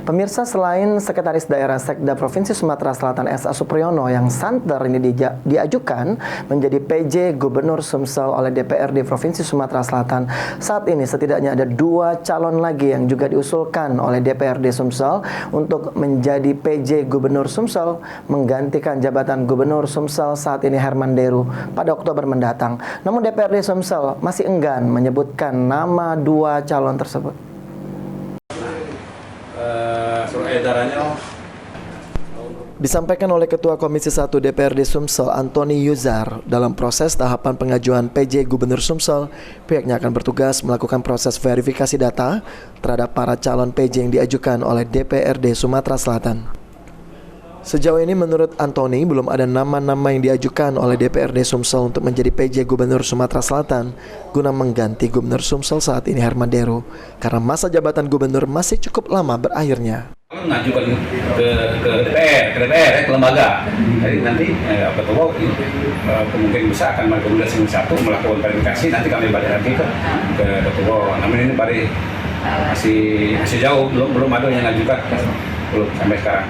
Pemirsa, selain Sekretaris Daerah Sekda Provinsi Sumatera Selatan S.A. Supriyono yang santer ini diajukan menjadi PJ Gubernur Sumsel oleh DPRD Provinsi Sumatera Selatan, saat ini setidaknya ada 2 calon lagi yang juga diusulkan oleh DPRD Sumsel untuk menjadi PJ Gubernur Sumsel menggantikan jabatan Gubernur Sumsel saat ini Herman Deru pada Oktober mendatang. Namun DPRD Sumsel masih enggan menyebutkan nama 2 calon tersebut. Disampaikan oleh Ketua Komisi 1 DPRD Sumsel Antoni Yuzar, dalam proses tahapan pengajuan PJ Gubernur Sumsel, pihaknya akan bertugas melakukan proses verifikasi data terhadap para calon PJ yang diajukan oleh DPRD Sumatera Selatan. Sejauh ini menurut Antoni belum ada nama-nama yang diajukan oleh DPRD Sumsel untuk menjadi PJ Gubernur Sumatera Selatan guna mengganti Gubernur Sumsel saat ini Herman Deru karena masa jabatan gubernur masih cukup lama berakhirnya. Mengajukan ke DPR, ke lembaga. Jadi nanti ketua kemungkinan bisa akan merekomendasi satu melakukan verifikasi, nanti kami balik lagi ke ketua. Namun ini masih jauh, belum ada yang mengajukan, belum sampai sekarang.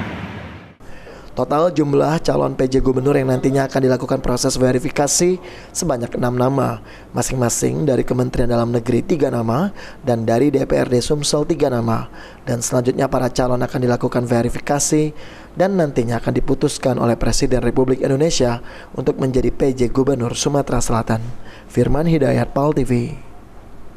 Total jumlah calon PJ Gubernur yang nantinya akan dilakukan proses verifikasi sebanyak 6 nama, masing-masing dari Kementerian Dalam Negeri 3 nama dan dari DPRD Sumsel 3 nama. Dan selanjutnya para calon akan dilakukan verifikasi dan nantinya akan diputuskan oleh Presiden Republik Indonesia untuk menjadi PJ Gubernur Sumatera Selatan. Firman Hidayat, PAL TV.